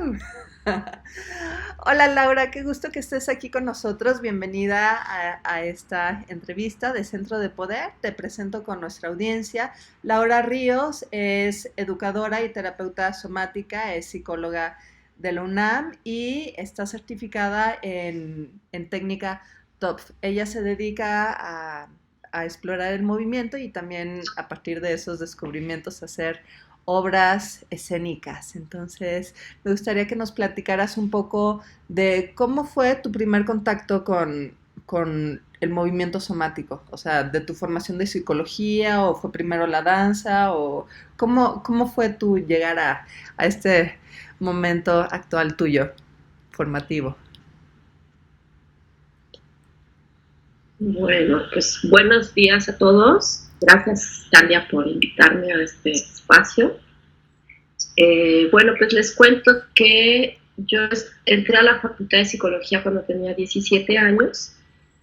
emoción! Hola Laura, qué gusto que estés aquí con nosotros. Bienvenida a esta entrevista de Centro de Poder. Te presento con nuestra audiencia. Laura Ríos es educadora y terapeuta somática, es psicóloga de la UNAM y está certificada en técnica TOPF. Ella se dedica a explorar el movimiento y también a partir de esos descubrimientos hacer obras escénicas. Entonces, me gustaría que nos platicaras un poco de cómo fue tu primer contacto con el movimiento somático, o sea, de tu formación de psicología, o fue primero la danza, o cómo fue tu llegar a este momento actual tuyo, formativo. Bueno, pues buenos días a todos. Gracias, Talia, por invitarme a este espacio. Bueno, pues les cuento que yo entré a la Facultad de Psicología cuando tenía 17 años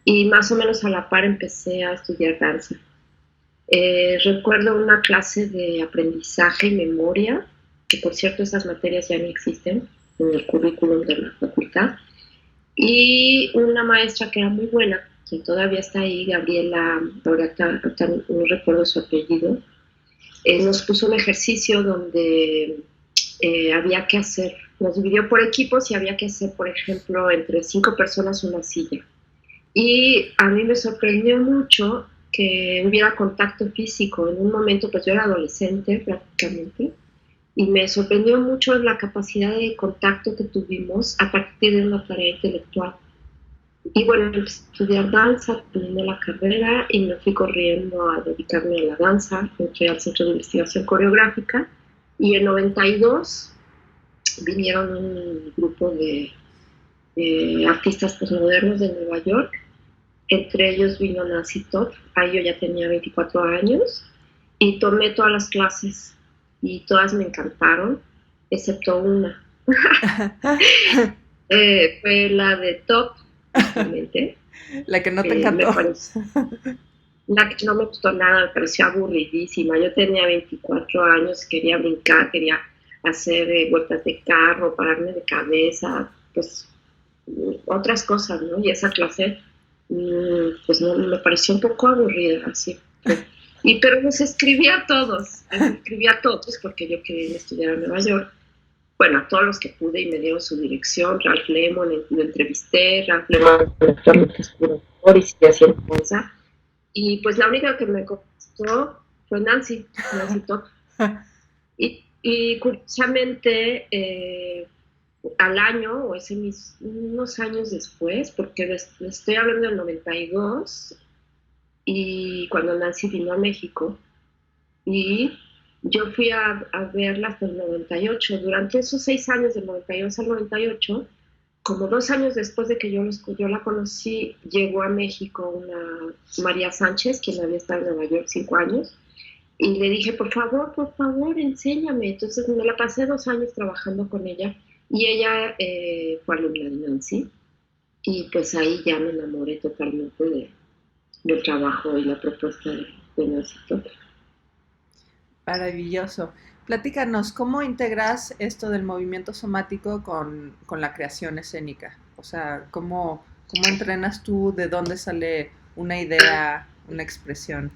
y más o menos a la par empecé a estudiar danza. Recuerdo una clase de aprendizaje y memoria, que por cierto esas materias ya no existen en el currículum de la facultad, y una maestra que era muy buena, que todavía está ahí, Gabriela, ahora no recuerdo su apellido, nos puso un ejercicio donde había que hacer, nos dividió por equipos y había que hacer, por ejemplo, entre 5 personas una silla. Y a mí me sorprendió mucho que hubiera contacto físico. En un momento, pues yo era adolescente prácticamente, y me sorprendió mucho la capacidad de contacto que tuvimos a partir de una tarea intelectual. Y bueno, empecé a estudiar danza, terminé la carrera y me fui corriendo a dedicarme a la danza. Entré al Centro de Investigación Coreográfica y en 92 vinieron un grupo de artistas postmodernos de Nueva York. Entre ellos vino Nancy Todd, ahí yo ya tenía 24 años y tomé todas las clases y todas me encantaron, excepto una. Fue la de Top, justamente. La que no te Me encantó. pareció, la que no me gustó nada, me pareció aburridísima. Yo tenía 24 años, quería brincar, quería hacer vueltas de carro, pararme de cabeza, pues otras cosas, ¿no? Y esa clase, pues no, me pareció un poco aburrida, así. Pero les escribía a todos porque yo quería estudiar en Nueva York. Bueno, a todos los que pude y me dieron su dirección. Ralph Lemon, lo entrevisté. Ralph Lemon actualmente es curador y sigue haciendo cosa. Y pues la única que me contestó fue Nancy Todd. Y curiosamente, al año, o unos años después, porque les estoy hablando del 92, y cuando Nancy vino a México, y yo fui a verla hasta el 98. Durante esos 6 años, del 92 al 98, como 2 años después de que yo la conocí, llegó a México una María Sánchez, quien había estado en Nueva York 5 años, y le dije, por favor, enséñame. Entonces me la pasé 2 años trabajando con ella, y ella fue alumna de Nancy, y pues ahí ya me enamoré totalmente del trabajo y la propuesta de Nancy Todd. Maravilloso. Platícanos, ¿cómo integras esto del movimiento somático con la creación escénica? O sea, ¿cómo entrenas tú? ¿De dónde sale una idea, una expresión?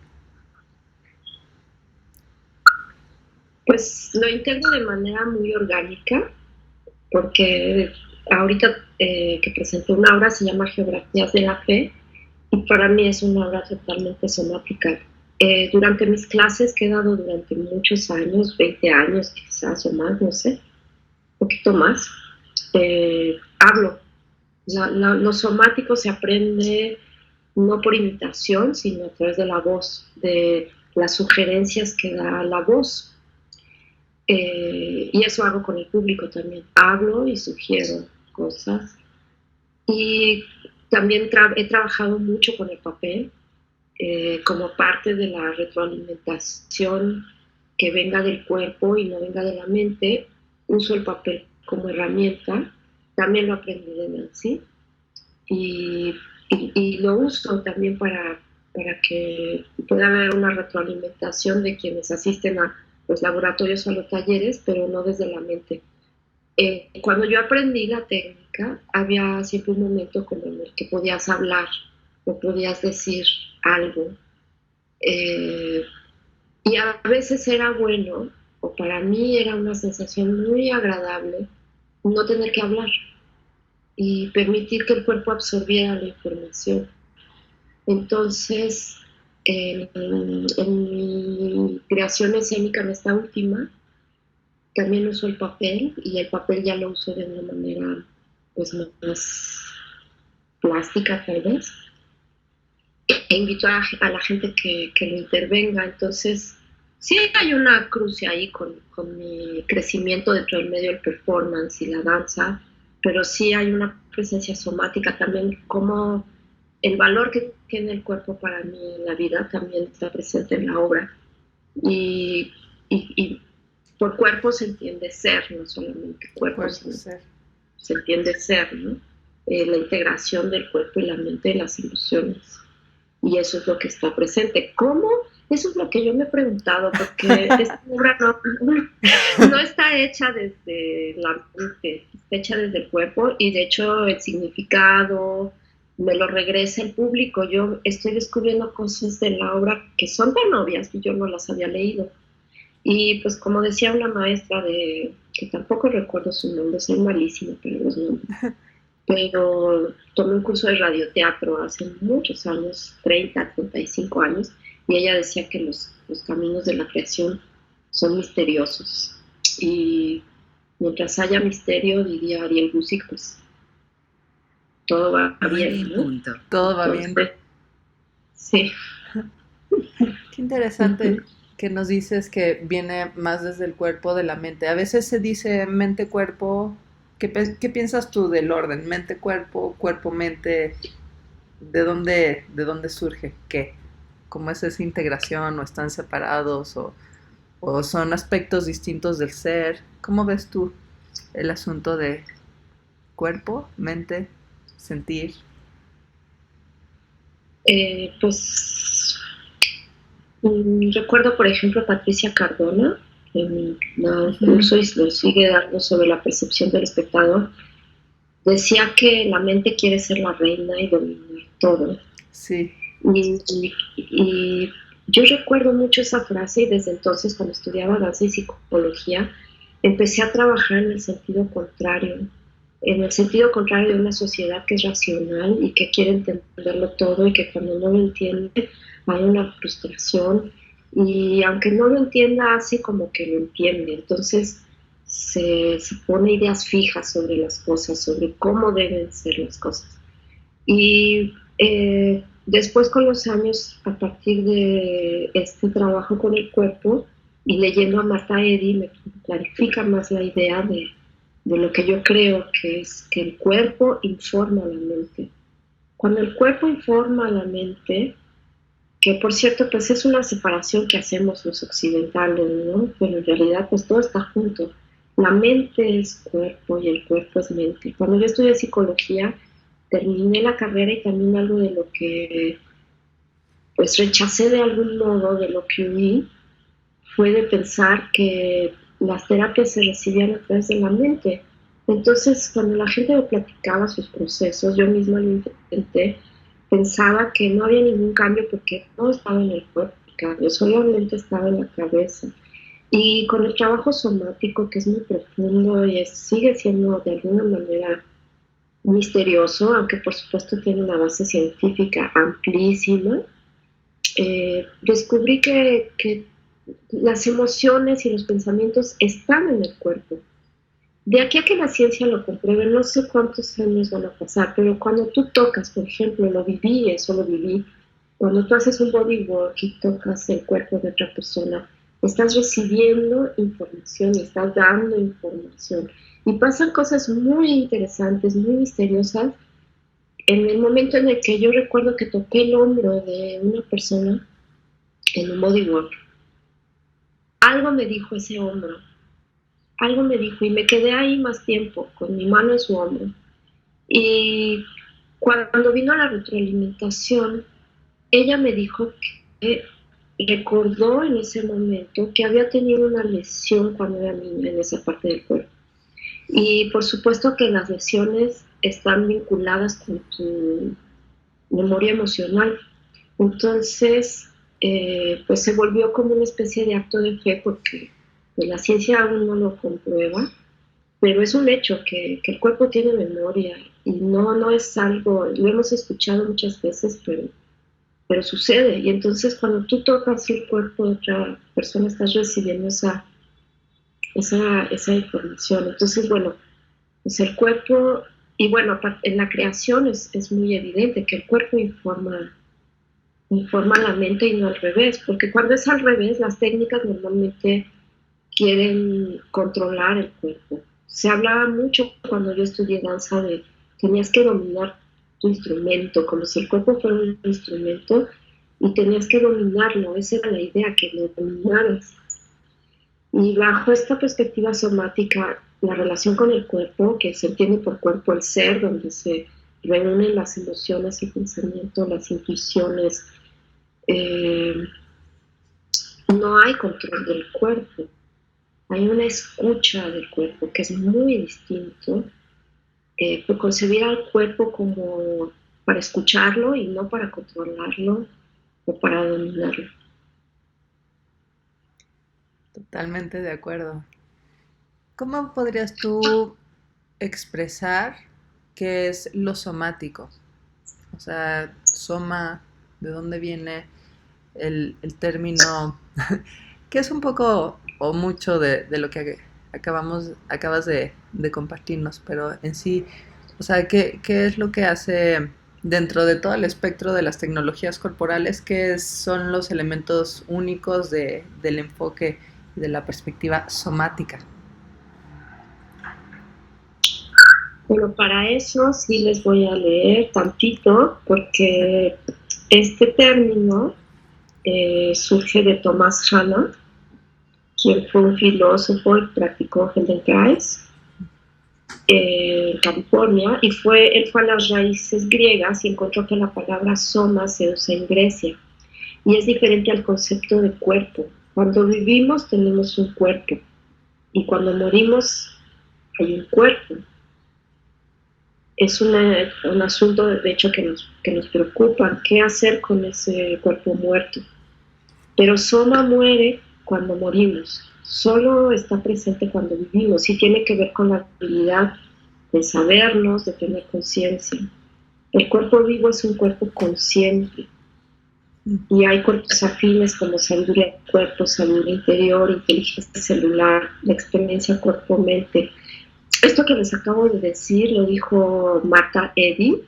Pues lo integro de manera muy orgánica, porque ahorita que presento una obra se llama Geografías de la Fe, y para mí es una obra totalmente somática. Durante mis clases, que he dado durante muchos años, 20 años quizás o más, no sé, un poquito más, hablo. Lo somático se aprende no por imitación, sino a través de la voz, de las sugerencias que da la voz. Y eso hago con el público también. Hablo y sugiero cosas. Y también he trabajado mucho con el papel, como parte de la retroalimentación que venga del cuerpo y no venga de la mente. Uso el papel como herramienta. También lo aprendí de Nancy. Y lo uso también para que pueda haber una retroalimentación de quienes asisten a los laboratorios o a los talleres, pero no desde la mente. Cuando yo aprendí la técnica, había siempre un momento como en el que podías hablar o podías decir algo. Eh, y a veces era bueno, o para mí era una sensación muy agradable, no tener que hablar y permitir que el cuerpo absorbiera la información. Entonces, en mi creación escénica, en esta última, también uso el papel y el papel ya lo uso de una manera pues más plástica tal vez. E invito a la gente que lo intervenga. Entonces, sí hay una cruce ahí con mi crecimiento dentro del medio del performance y la danza, pero sí hay una presencia somática también, como el valor que tiene el cuerpo para mí en la vida también está presente en la obra. Y, y por cuerpo se entiende ser, no solamente cuerpo, Cuerpo, sino ser. se entiende ser, ¿no? La integración del cuerpo y la mente y las emociones. Y eso es lo que está presente. ¿Cómo? Eso es lo que yo me he preguntado, porque esta obra no está hecha desde la mente, está hecha desde el cuerpo y de hecho el significado me lo regresa el público. Yo estoy descubriendo cosas de la obra que son tan obvias y yo no las había leído. Y pues como decía una maestra que tampoco recuerdo su nombre, soy malísima para los nombres, pero tomé un curso de radioteatro hace muchos años, 35 años, y ella decía que los caminos de la creación son misteriosos. Y mientras haya misterio, diría Ariel Gusick, pues todo va bien, ¿no? Todo va bien. Entonces, sí. Qué interesante que nos dices que viene más desde el cuerpo, de la mente. A veces se dice mente-cuerpo. ¿Qué piensas tú del orden? Mente-cuerpo, cuerpo-mente. ¿De dónde surge? ¿Qué? ¿Cómo es esa integración? ¿O están separados? ¿O son aspectos distintos del ser? ¿Cómo ves tú el asunto de cuerpo, mente, sentir? Pues recuerdo, por ejemplo, a Patricia Cardona, en un Ujú. curso y lo sigue dando sobre la percepción del espectador, decía que la mente quiere ser la reina y dominar todo. Sí. Y yo recuerdo mucho esa frase y desde entonces cuando estudiaba danza y psicología empecé a trabajar en el sentido contrario de una sociedad que es racional y que quiere entenderlo todo y que cuando no lo entiende hay una frustración y aunque no lo entienda hace como que lo entiende, entonces se pone ideas fijas sobre las cosas, sobre cómo deben ser las cosas. Y después con los años, a partir de este trabajo con el cuerpo y leyendo a Marta Eddy, me clarifica más la idea de lo que yo creo que es que el cuerpo informa a la mente. Cuando el cuerpo informa a la mente, que por cierto pues es una separación que hacemos los occidentales, ¿no? Pero en realidad pues todo está junto. La mente es cuerpo y el cuerpo es mente. Cuando yo estudié psicología, terminé la carrera y también algo de lo que pues rechacé de algún modo, de lo que huí, fue de pensar que las terapias se recibían a través de la mente. Entonces, cuando la gente me platicaba sus procesos, yo misma lo intenté, pensaba que no había ningún cambio porque no estaba en el cuerpo, el cambio solamente estaba en la cabeza. Y con el trabajo somático, que es muy profundo y sigue siendo de alguna manera misterioso, aunque por supuesto tiene una base científica amplísima, descubrí que las emociones y los pensamientos están en el cuerpo. De aquí a que la ciencia lo compruebe, no sé cuántos años van a pasar, pero cuando tú tocas, por ejemplo, lo viví, eso lo viví, cuando tú haces un bodywork y tocas el cuerpo de otra persona, estás recibiendo información y estás dando información. Y pasan cosas muy interesantes, muy misteriosas. En el momento en el que yo recuerdo que toqué el hombro de una persona en un bodywork, algo me dijo ese hombro, algo me dijo y me quedé ahí más tiempo con mi mano en su hombro. Y cuando vino la retroalimentación, ella me dijo que recordó en ese momento que había tenido una lesión cuando era niña en esa parte del cuerpo Y por supuesto que las lesiones están vinculadas con tu memoria emocional. Entonces, pues se volvió como una especie de acto de fe porque pues, la ciencia aún no lo comprueba, pero es un hecho que el cuerpo tiene memoria y no es algo, lo hemos escuchado muchas veces, pero sucede. Y entonces cuando tú tocas el cuerpo de otra persona estás recibiendo esa información. Entonces, bueno, pues el cuerpo, y bueno, en la creación es muy evidente que el cuerpo informa la mente y no al revés, porque cuando es al revés, las técnicas normalmente quieren controlar el cuerpo. Se hablaba mucho cuando yo estudié danza de tenías que dominar tu instrumento, como si el cuerpo fuera un instrumento y tenías que dominarlo, esa era la idea, que lo dominaras. Y bajo esta perspectiva somática, la relación con el cuerpo, que se entiende por cuerpo el ser, donde se reúnen las emociones y pensamientos, las intuiciones, eh, no hay control del cuerpo, hay una escucha del cuerpo que es muy distinto, por concebir al cuerpo como para escucharlo y no para controlarlo o para dominarlo. Totalmente de acuerdo. ¿Cómo podrías tú expresar qué es lo somático? O sea, soma, ¿de dónde viene el término? Que es un poco o mucho de lo que acabas de compartirnos, pero en sí, o sea, ¿qué es lo que hace dentro de todo el espectro de las tecnologías corporales? ¿Qué son los elementos únicos del enfoque y de la perspectiva somática? Bueno, para eso sí les voy a leer tantito, porque este término surge de Thomas Hanna, quien fue un filósofo y practicó Feldenkrais en California, y él fue a las raíces griegas y encontró que la palabra soma se usa en Grecia, y es diferente al concepto de cuerpo. Cuando vivimos tenemos un cuerpo, y cuando morimos hay un cuerpo. Es un asunto, de hecho, que nos preocupa, qué hacer con ese cuerpo muerto. Pero soma muere cuando morimos, solo está presente cuando vivimos y tiene que ver con la habilidad de sabernos, de tener conciencia. El cuerpo vivo es un cuerpo consciente y hay cuerpos afines como sabiduría del cuerpo, salud interior, inteligencia celular, la experiencia cuerpo-mente. Esto que les acabo de decir lo dijo Marta Eddy,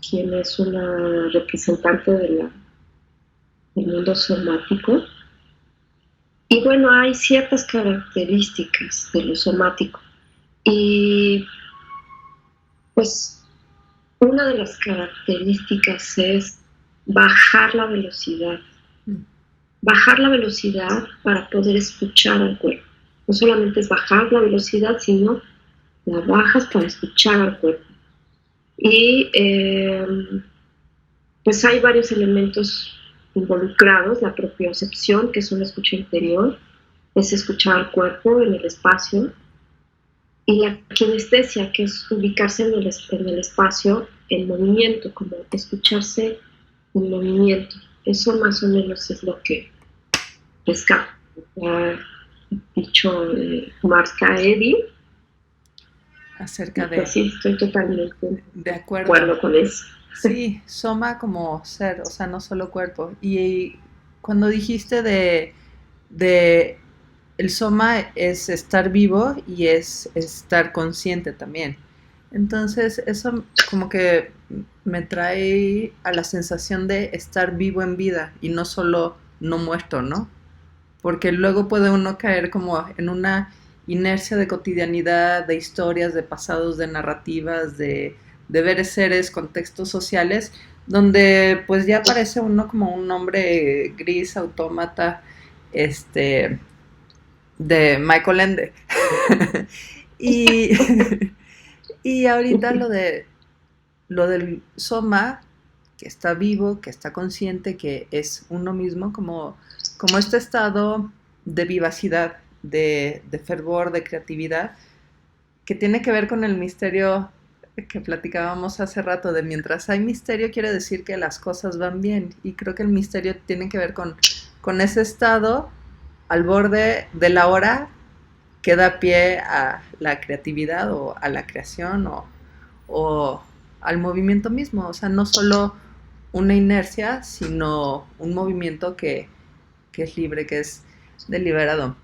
quien es una representante del mundo somático. Y bueno, hay ciertas características de lo somático. Y pues una de las características es bajar la velocidad. Bajar la velocidad para poder escuchar al cuerpo. No solamente es bajar la velocidad, sino la bajas para escuchar al cuerpo. Y pues hay varios elementos involucrados, la propiocepción, que es una escucha interior, es escuchar al cuerpo en el espacio, y la kinestesia, que es ubicarse en el espacio, en movimiento, como escucharse en movimiento. Eso más o menos es lo que rescata, ha dicho Marta Eddy. Acerca Pues sí, estoy totalmente de acuerdo. acuerdo con eso. Sí, soma como ser, o sea, no solo cuerpo. Y cuando dijiste de el soma es estar vivo y es estar consciente también. Entonces, eso como que me trae a la sensación de estar vivo en vida y no solo no muerto, ¿no? Porque luego puede uno caer como en una inercia de cotidianidad, de historias, de pasados, de narrativas, de ver seres, contextos sociales, donde pues ya parece uno como un hombre gris, autómata, este, de Michael Ende. y, y ahorita lo del soma, que está vivo, que está consciente, que es uno mismo, como este estado de vivacidad, de fervor, de creatividad, que tiene que ver con el misterio que platicábamos hace rato, de mientras hay misterio quiere decir que las cosas van bien, y creo que el misterio tiene que ver con ese estado al borde de la hora que da pie a la creatividad o a la creación o al movimiento mismo, o sea, no solo una inercia, sino un movimiento que es libre, que es deliberado.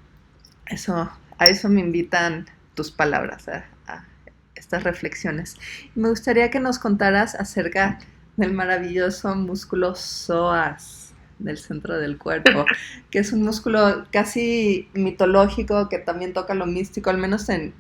Eso, a eso me invitan tus palabras, a estas reflexiones. Me gustaría que nos contaras acerca del maravilloso músculo psoas del centro del cuerpo, que es un músculo casi mitológico que también toca lo místico, al menos en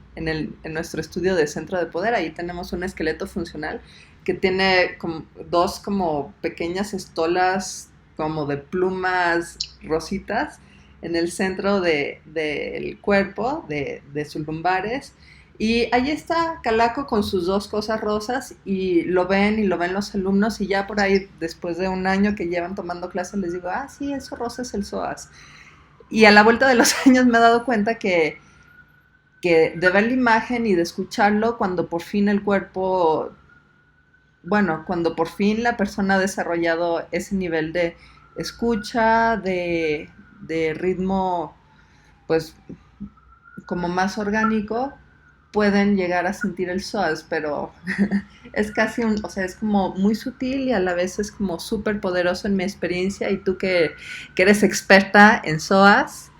nuestro estudio de centro de poder. Ahí tenemos un esqueleto funcional que tiene como dos como pequeñas estolas como de plumas rositas en el centro del cuerpo, de sus lumbares. Y ahí está Calaco con sus dos cosas rosas y lo ven los alumnos, y ya por ahí después de un año que llevan tomando clases les digo, ah, sí, eso rosa es el psoas. Y a la vuelta de los años me he dado cuenta que de ver la imagen y de escucharlo, cuando por fin el cuerpo, bueno, cuando por fin la persona ha desarrollado ese nivel de escucha, de ritmo, pues como más orgánico, pueden llegar a sentir el psoas, pero es casi un, o sea, es como muy sutil y a la vez es como súper poderoso en mi experiencia. Y tú que eres experta en psoas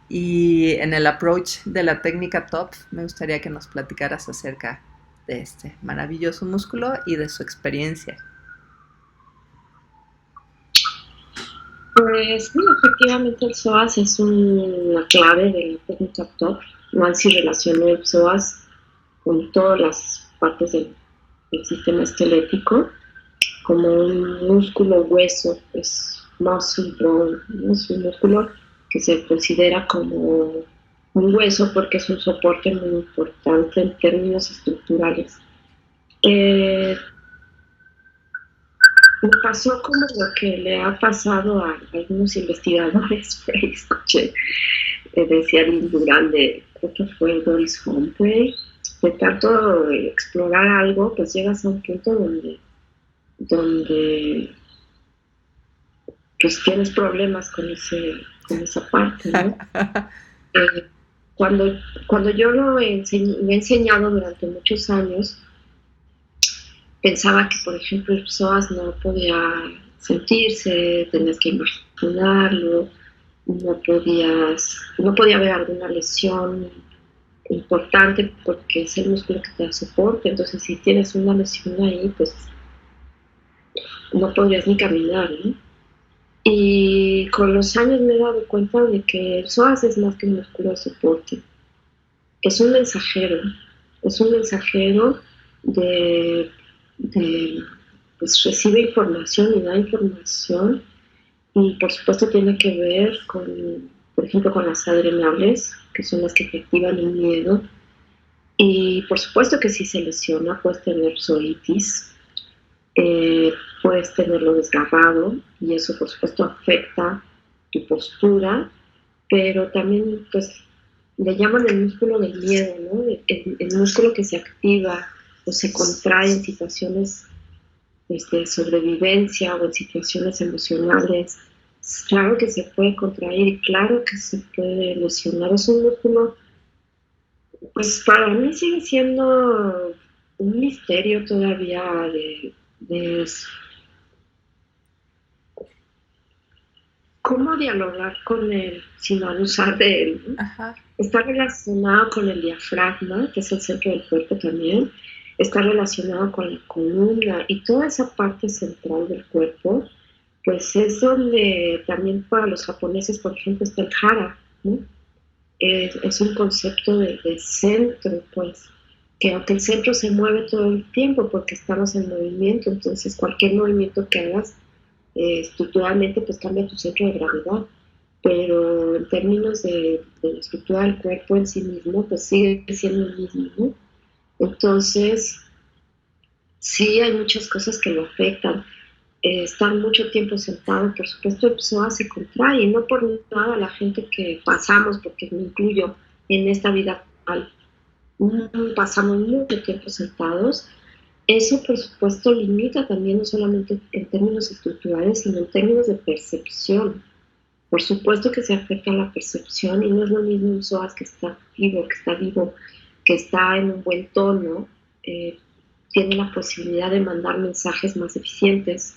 y en el approach de la técnica top, me gustaría que nos platicaras acerca de este maravilloso músculo y de su experiencia. Pues sí, efectivamente el psoas es una clave de la técnica TOP. Nancy relacionó el psoas con todas las partes del sistema esquelético como un músculo hueso, es muscle bone, es un músculo que se considera como un hueso porque es un soporte muy importante en términos estructurales. Eh, Me pasó como lo que le ha pasado a algunos investigadores, por ahí escuché, decía Lynn Durán, creo que fue Doris Humphrey, de tanto explorar algo, pues llegas a un punto donde pues tienes problemas con esa parte, ¿no? Eh, cuando, cuando yo lo he enseñado durante muchos años, pensaba que, por ejemplo, el psoas no podía sentirse, tenías que imaginarlo, no podía haber alguna lesión importante porque es el músculo que te da soporte. Entonces, si tienes una lesión ahí, pues no podrías ni caminar, ¿no? Y con los años me he dado cuenta de que el psoas es más que un músculo de soporte. Es un mensajero, de, de pues recibe información y da información, y por supuesto tiene que ver con, por ejemplo, con las adrenales, que son las que te activan el miedo, y por supuesto que si se lesiona puedes tener psoitis, eh, puedes tenerlo desgarrado y eso por supuesto afecta tu postura, pero también pues le llaman el músculo del miedo, ¿no? El músculo que se activa o se contrae en situaciones de sobrevivencia o en situaciones emocionales. Claro que se puede contraer y claro que se puede lesionar. Es un músculo, pues para mí sigue siendo un misterio todavía de cómo dialogar con él sin abusar de él, ¿no? Ajá. Está relacionado con el diafragma, que es el centro del cuerpo también, está relacionado con la columna y toda esa parte central del cuerpo, pues es donde también para los japoneses, por ejemplo, está el hara, ¿no? Es un concepto de centro, pues, que aunque el centro se mueve todo el tiempo porque estamos en movimiento, entonces cualquier movimiento que hagas estructuralmente pues cambia tu centro de gravedad, pero en términos de la estructura del cuerpo en sí mismo, pues sigue siendo el mismo, ¿no? Entonces, sí hay muchas cosas que lo afectan. Estar mucho tiempo sentado, por supuesto, el psoas se contrae, y no por nada la gente que pasamos, porque me incluyo en esta vida actual, pasamos mucho tiempo sentados. Eso, por supuesto, limita también no solamente en términos estructurales, sino en términos de percepción. Por supuesto que se afecta a la percepción y no es lo mismo un psoas que que está en un buen tono, eh, tiene la posibilidad de mandar mensajes más eficientes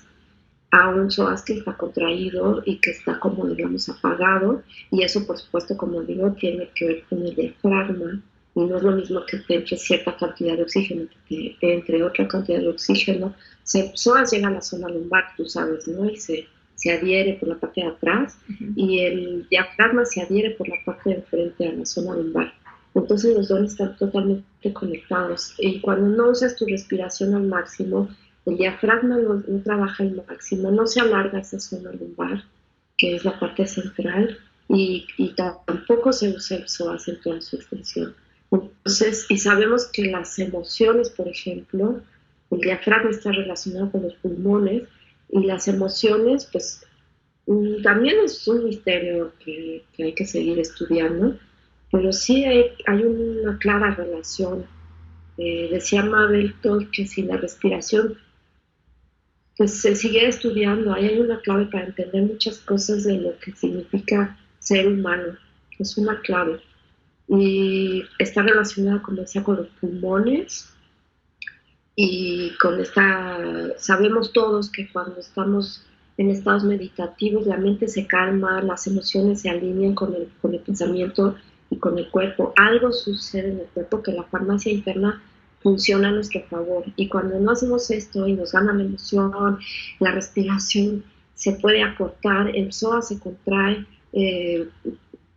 a un psoas que está contraído y que está como digamos apagado, y eso por supuesto como digo tiene que ver con el diafragma, y no es lo mismo que te entre cierta cantidad de oxígeno, que te entre otra cantidad de oxígeno. El psoas llega a la zona lumbar, tú sabes, ¿no? Y se adhiere por la parte de atrás, y el diafragma se adhiere por la parte de enfrente a la zona lumbar. Entonces los dos están totalmente conectados, y cuando no usas tu respiración al máximo, el diafragma no trabaja al máximo, no se alarga esa zona lumbar, que es la parte central, y tampoco se usa el psoas en toda su extensión. Entonces, y sabemos que las emociones, por ejemplo, el diafragma está relacionado con los pulmones, y las emociones, pues también es un misterio que hay que seguir estudiando, pero sí hay una clara relación. Decía Mabel Todd que si la respiración pues se sigue estudiando, ahí hay una clave para entender muchas cosas de lo que significa ser humano, es una clave. Y está relacionada, como decía, con los pulmones y con sabemos todos que cuando estamos en estados meditativos, la mente se calma, las emociones se alinean con el pensamiento y con el cuerpo. Algo sucede en el cuerpo que la farmacia interna funciona a nuestro favor. Y cuando no hacemos esto y nos gana la emoción, la respiración se puede acortar, el psoas se contrae,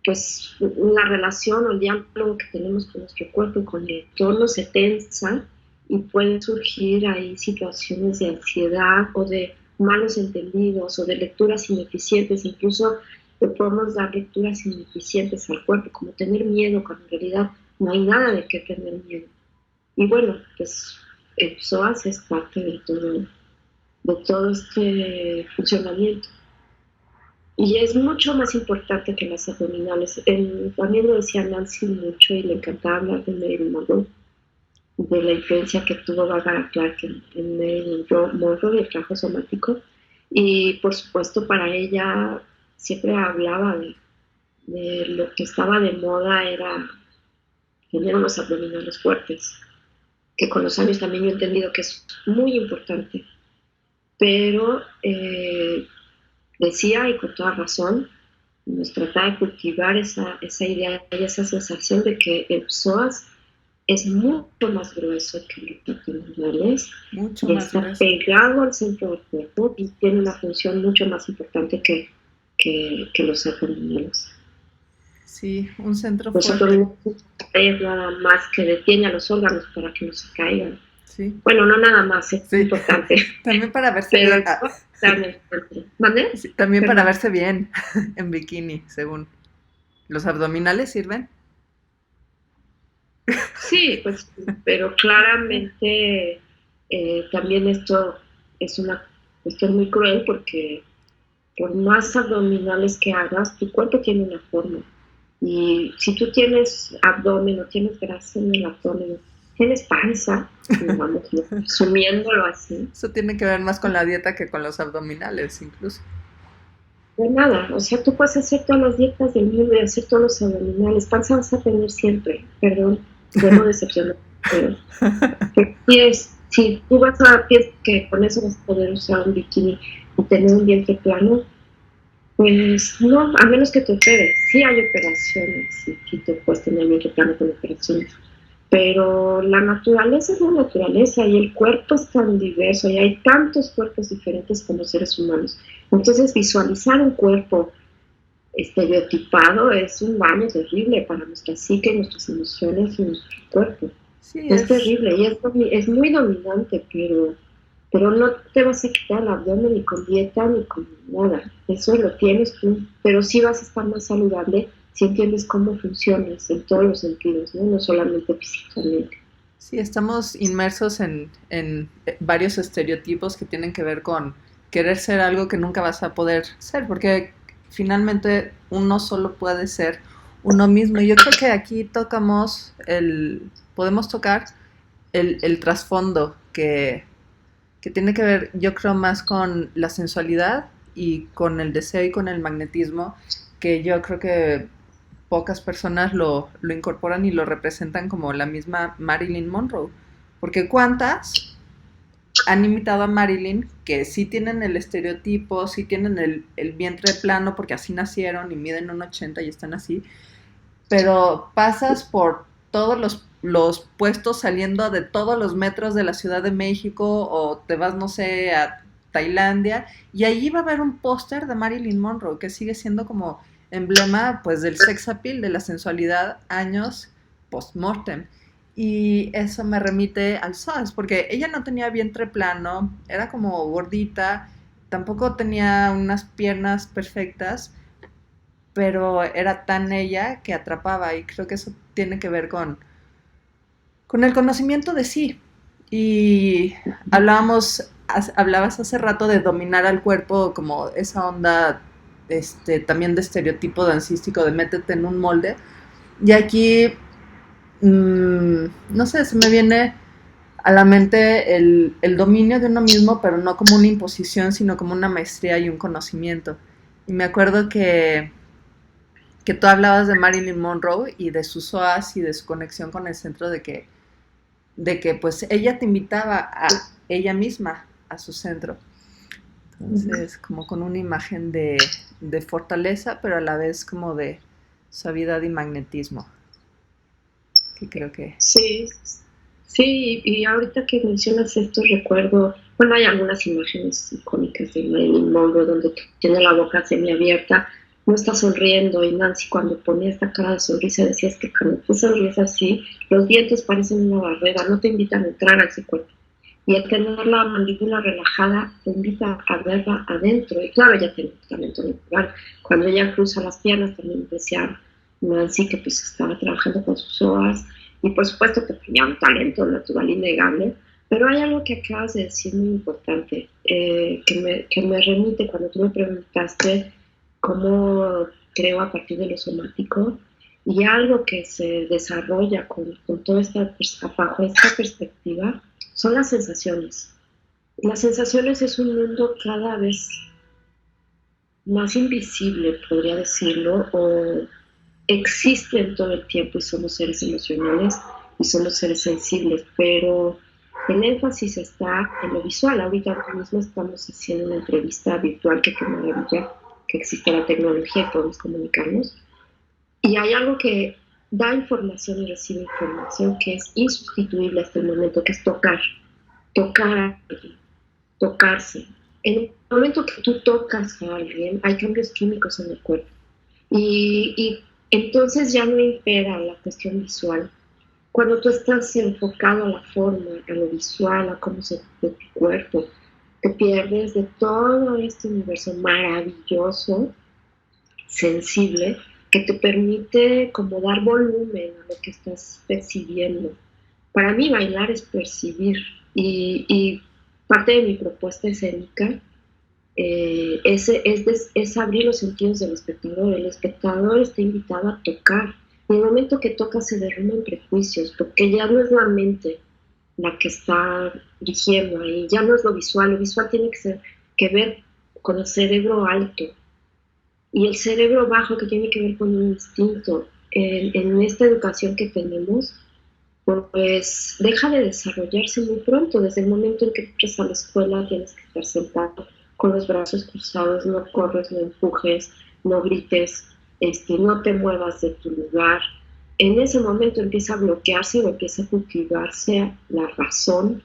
pues la relación o el diálogo que tenemos con nuestro cuerpo y con el entorno se tensa, y pueden surgir ahí situaciones de ansiedad o de malos entendidos o de lecturas ineficientes. Incluso le podemos dar lecturas ineficientes al cuerpo, como tener miedo, cuando en realidad no hay nada de qué tener miedo. Y bueno, pues el psoas es parte de todo este funcionamiento. Y es mucho más importante que las abdominales. También lo decía Nancy mucho y le encantaba hablar de Marilyn Monroe, de la influencia que tuvo Barbara Clark en Marilyn Monroe y el trabajo somático. Y por supuesto para ella siempre hablaba de lo que estaba de moda, era tener unos abdominales fuertes, que con los años también yo he entendido que es muy importante. Pero decía, y con toda razón, nos trataba de cultivar esa idea y esa sensación de que el psoas es mucho más grueso que los abdominales, y está grueso, pegado al centro del cuerpo, y tiene una función mucho más importante que los abdominales. Sí, un centro los fuerte. Abdominales es nada más que detiene a los órganos para que no se caigan. Sí. Bueno, no nada más, es importante. También para verse bien. Sí, también para verse bien en bikini, según. ¿Los abdominales sirven? Sí, pues, pero claramente también esto es una cuestión muy cruel, porque por más abdominales que hagas, tu cuerpo tiene una forma. Y si tú tienes abdomen o tienes grasa en el abdomen, tienes panza, vamos, sumiéndolo así. Eso tiene que ver más con la dieta que con los abdominales, incluso. De nada, o sea, tú puedes hacer todas las dietas del mundo y hacer todos los abdominales, panza vas a tener siempre, perdón, yo no decepciono, pero si tú vas a piensar que con eso vas a poder usar un bikini y tener un vientre plano, pues no, a menos que te operes. Sí hay operaciones, sí te puedes tener vientre plano con operaciones, pero la naturaleza es la naturaleza, y el cuerpo es tan diverso, y hay tantos cuerpos diferentes como seres humanos. Entonces visualizar un cuerpo estereotipado es un daño terrible para nuestra psique, nuestras emociones y nuestro cuerpo. Sí, es terrible y es muy dominante, pero no te vas a quitar el abdomen ni con dieta ni con nada. Eso lo tienes tú, pero sí vas a estar más saludable si entiendes cómo funcionas en todos los sentidos, no solamente físicamente. Sí, estamos inmersos en varios estereotipos que tienen que ver con querer ser algo que nunca vas a poder ser, porque finalmente uno solo puede ser uno mismo. Y yo creo que aquí podemos tocar el trasfondo que tiene que ver, yo creo, más con la sensualidad y con el deseo y con el magnetismo, que yo creo que pocas personas lo incorporan y lo representan como la misma Marilyn Monroe. Porque ¿cuántas han imitado a Marilyn que sí tienen el estereotipo, sí tienen el vientre plano porque así nacieron y miden 1,80 y están así, pero pasas por todos los puestos saliendo de todos los metros de la Ciudad de México o te vas, no sé, a Tailandia y allí va a haber un póster de Marilyn Monroe que sigue siendo como emblema pues del sex appeal, de la sensualidad años post-mortem. Y eso me remite al SAS, porque ella no tenía vientre plano, era como gordita, tampoco tenía unas piernas perfectas, pero era tan ella que atrapaba y creo que eso tiene que ver con el conocimiento de sí. Y hablabas hace rato de dominar al cuerpo como esa onda también de estereotipo dancístico de métete en un molde. Y aquí, no sé, se me viene a la mente el dominio de uno mismo, pero no como una imposición, sino como una maestría y un conocimiento. Y me acuerdo que tú hablabas de Marilyn Monroe y de sus OAS y de su conexión con el centro de que pues ella te invitaba a ella misma a su centro. Entonces, como con una imagen de fortaleza, pero a la vez como de suavidad y magnetismo, que creo que... Sí, sí, y ahorita que mencionas esto recuerdo, bueno, hay algunas imágenes icónicas de Marilyn Monroe donde tiene la boca semiabierta, no está sonriendo, y Nancy cuando ponía esta cara de sonrisa decía, es que cuando tú sonríes así, los dientes parecen una barrera, no te invitan a entrar a ese cuerpo. Y al tener la mandíbula relajada, te invita a verla adentro. Y claro, ella tiene un talento natural. Cuando ella cruza las piernas, también decía Nancy que pues estaba trabajando con sus OAS. Y por supuesto que tenía un talento natural innegable. Pero hay algo que acabas de decir muy importante, que me remite cuando tú me preguntaste cómo creo a partir de lo somático. Y algo que se desarrolla con toda bajo esta perspectiva son las sensaciones. Las sensaciones es un mundo cada vez más invisible, podría decirlo, o existen todo el tiempo y somos seres emocionales y somos seres sensibles, pero el énfasis está en lo visual. Ahorita mismo estamos haciendo una entrevista virtual, que qué maravilla que existe la tecnología y podemos comunicarnos. Y hay algo que da información y recibe información que es insustituible hasta el momento, que es tocar, tocarse. En el momento que tú tocas a alguien, hay cambios químicos en el cuerpo. Y entonces ya no impera la cuestión visual. Cuando tú estás enfocado a la forma, a lo visual, a cómo se ve tu cuerpo, te pierdes de todo este universo maravilloso, sensible, que te permite como dar volumen a lo que estás percibiendo. Para mí bailar es percibir, y parte de mi propuesta escénica es abrir los sentidos del espectador. El espectador está invitado a tocar. En el momento que toca se derrumban prejuicios, porque ya no es la mente la que está dirigiendo ahí, ya no es lo visual tiene que ver con el cerebro alto, y el cerebro bajo, que tiene que ver con un instinto. En esta educación que tenemos, pues deja de desarrollarse muy pronto. Desde el momento en que entras a la escuela tienes que estar sentado con los brazos cruzados, no corres, no empujes, no grites, no te muevas de tu lugar. En ese momento empieza a bloquearse o empieza a cultivarse la razón,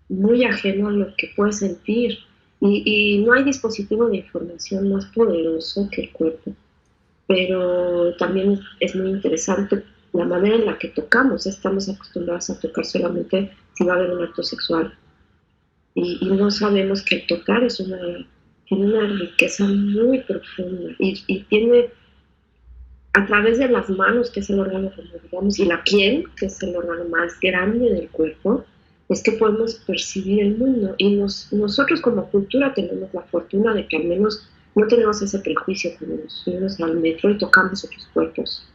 muy ajeno a lo que puedes sentir. Y no hay dispositivo de información más poderoso que el cuerpo. Pero también es muy interesante la manera en la que tocamos. Estamos acostumbrados a tocar solamente si va a haber un acto sexual. Y no sabemos que el tocar tiene una riqueza muy profunda. Y tiene, a través de las manos, que es el órgano, como digamos, y la piel, que es el órgano más grande del cuerpo, es que podemos percibir el mundo. Y nosotros como cultura tenemos la fortuna de que al menos no tenemos ese prejuicio cuando nos subimos al metro y tocamos otros cuerpos.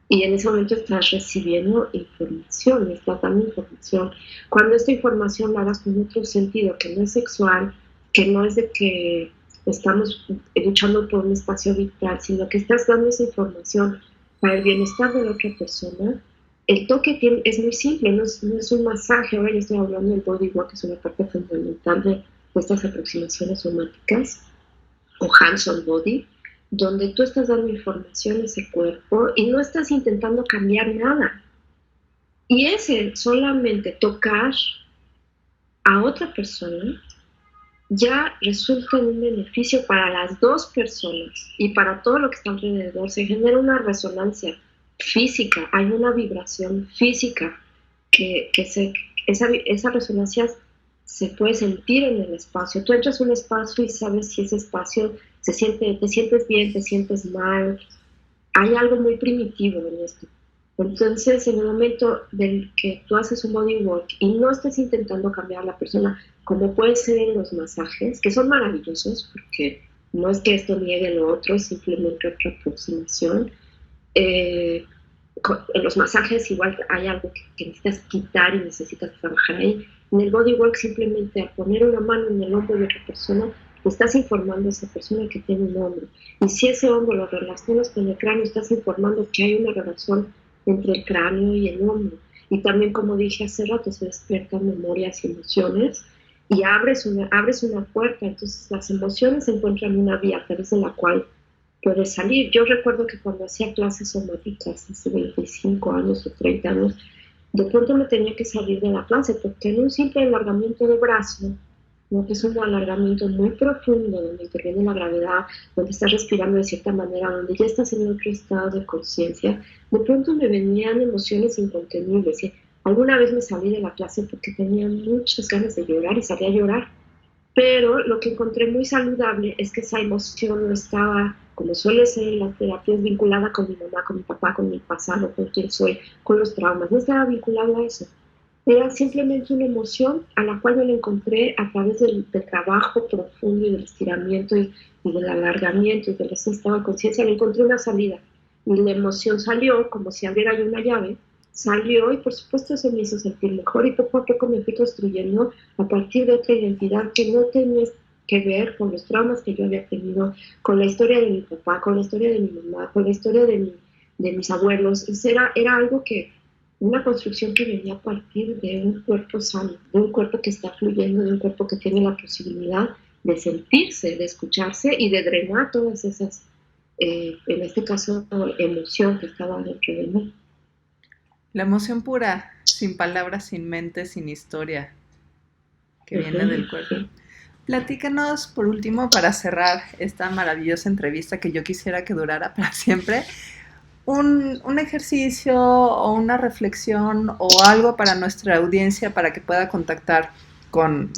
y en ese momento estás recibiendo información, estás dando información. Cuando esta información la das con otro sentido, que no es sexual, que no es de que estamos luchando por un espacio vital, sino que estás dando esa información para el bienestar de la otra persona, el toque es muy simple, no es un masaje. Ahora ya estoy hablando del bodywork, que es una parte fundamental de estas aproximaciones somáticas, o hands-on body, donde tú estás dando información a ese cuerpo y no estás intentando cambiar nada. Y ese solamente tocar a otra persona ya resulta en un beneficio para las dos personas y para todo lo que está alrededor. Se genera una resonancia física, hay una vibración física esa resonancia se puede sentir en el espacio. Tú entras a un espacio y sabes si ese espacio te sientes bien, te sientes mal. Hay algo muy primitivo en esto. Entonces, en el momento del que tú haces un bodywork y no estés intentando cambiar a la persona, como puede ser en los masajes, que son maravillosos, porque no es que esto niegue lo otro, es simplemente otra aproximación. En los masajes igual hay algo que necesitas quitar y necesitas trabajar ahí. En el bodywork simplemente al poner una mano en el hombro de otra persona, le estás informando a esa persona que tiene un hombro. Y si ese hombro lo relacionas con el cráneo, estás informando que hay una relación entre el cráneo y el hombro. Y también, como dije hace rato, se despiertan memorias y emociones y abres una puerta. Entonces las emociones encuentran una vía a través de la cual puedes salir. Yo recuerdo que cuando hacía clases somáticas hace 25 años o 30 años, de pronto me tenía que salir de la clase porque en un simple alargamiento de brazo, ¿no? Que es un alargamiento muy profundo donde interviene la gravedad, donde estás respirando de cierta manera, donde ya estás en otro estado de conciencia, de pronto me venían emociones incontenibles. ¿Sí? Alguna vez me salí de la clase porque tenía muchas ganas de llorar y salí a llorar. Pero lo que encontré muy saludable es que esa emoción no estaba, como suele ser en las terapias, vinculada con mi mamá, con mi papá, con mi pasado, con quién soy, con los traumas. No estaba vinculado a eso. Era simplemente una emoción a la cual yo la encontré a través del trabajo profundo y del estiramiento y del alargamiento y del estado de conciencia. Le encontré una salida. Y la emoción salió como si abriera yo una llave, salió y por supuesto eso me hizo sentir mejor y poco a poco me fui construyendo a partir de otra identidad que no tenía que ver con los traumas que yo había tenido, con la historia de mi papá, con la historia de mi mamá, con la historia de mis abuelos. Era algo que, una construcción que venía a partir de un cuerpo sano, de un cuerpo que está fluyendo, de un cuerpo que tiene la posibilidad de sentirse, de escucharse y de drenar todas esas, en este caso, emoción que estaba dentro de mí. La emoción pura, sin palabras, sin mente, sin historia, que viene del cuerpo. Platícanos, por último, para cerrar esta maravillosa entrevista que yo quisiera que durara para siempre, un ejercicio o una reflexión o algo para nuestra audiencia para que pueda contactar con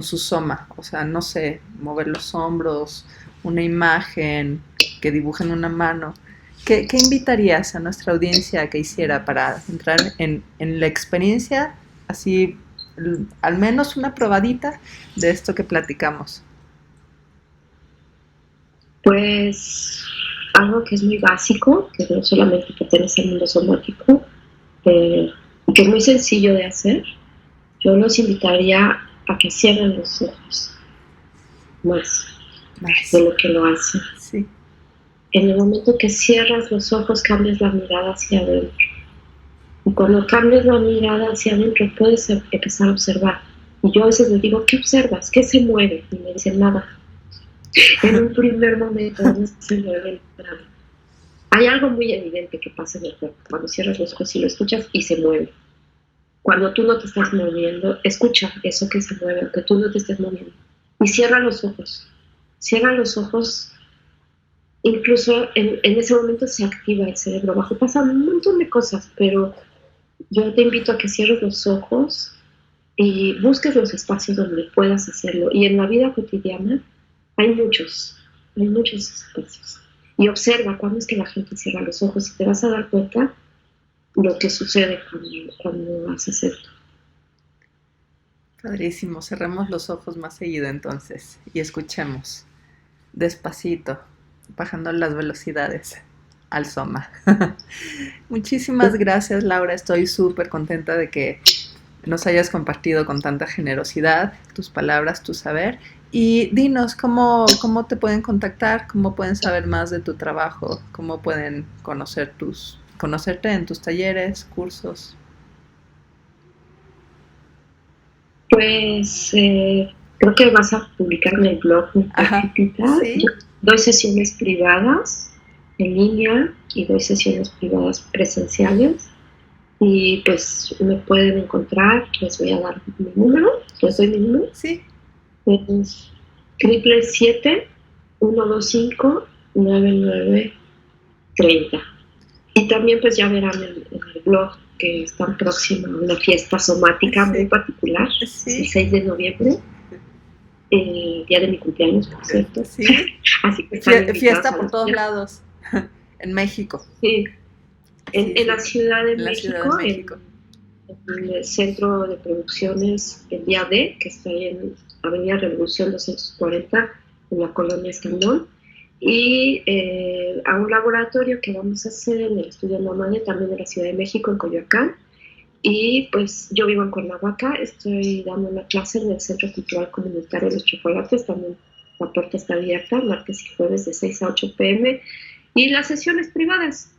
su soma. O sea, no sé, mover los hombros, una imagen, que dibujen una mano. ¿Qué invitarías a nuestra audiencia a que hiciera para entrar en la experiencia, así al menos una probadita de esto que platicamos? Pues algo que es muy básico, que no solamente pertenece al mundo somático, y que es muy sencillo de hacer. Yo los invitaría a que cierren los ojos más de lo que lo hacen. Sí. En el momento que cierras los ojos, cambias la mirada hacia adentro. Y cuando cambias la mirada hacia adentro, puedes empezar a observar. Y yo a veces les digo, ¿qué observas? ¿Qué se mueve? Y me dicen, nada. En un primer momento no se mueve nada. Hay algo muy evidente que pasa en el cuerpo. Cuando cierras los ojos y lo escuchas y se mueve. Cuando tú no te estás moviendo, escucha eso que se mueve, aunque tú no te estés moviendo. Y cierra los ojos. Cierra los ojos. Incluso en ese momento se activa el cerebro bajo. Pasan un montón de cosas, pero yo te invito a que cierres los ojos y busques los espacios donde puedas hacerlo. Y en la vida cotidiana hay muchos espacios. Y observa cuándo es que la gente cierra los ojos y te vas a dar cuenta lo que sucede cuando haces esto. Padrísimo, cerremos los ojos más seguido entonces y escuchemos despacito, bajando las velocidades. al Soma. Muchísimas gracias, Laura. Estoy súper contenta de que nos hayas compartido con tanta generosidad tus palabras, tu saber. Y dinos cómo te pueden contactar, cómo pueden saber más de tu trabajo, cómo pueden conocerte en tus talleres, cursos. Pues creo que vas a publicar en el blog un Ajá, poquitito. sí, Yo doy sesiones privadas en línea y doy sesiones privadas presenciales. Y pues me pueden encontrar, les voy a dar mi número, les doy mi número, sí. es 777-125-9930. Y también pues ya verán en el blog que están próxima a una fiesta somática muy Sí, particular, el sí, 6 de noviembre, día de mi cumpleaños, por cierto. sí. Así que están invitados Fiesta a por la todos fiesta. lados. En México. Sí, Sí, en la sí. Ciudad de En la Ciudad de México, México. en el Centro de Producciones, el día D, que está ahí en Avenida Revolución 240, en la colonia Escandón, y a un laboratorio que vamos a hacer en el Estudio Nómade, también en la Ciudad de México, en Coyoacán. Y pues yo vivo en Cuernavaca, estoy dando una clase en el Centro Cultural Comunitario de los Chocolates, también la puerta está abierta, martes y jueves de 6 a 8 p.m. Y las sesiones privadas,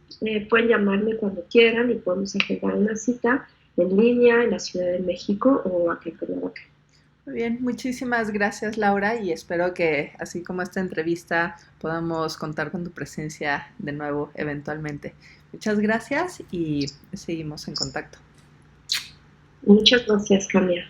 pueden llamarme cuando quieran y podemos agendar una cita en línea en la Ciudad de México o aquí en Cuernavaca. Muy bien, muchísimas gracias, Laura, y espero que así como esta entrevista podamos contar con tu presencia de nuevo eventualmente. Muchas gracias y seguimos en contacto. Muchas gracias, Camila.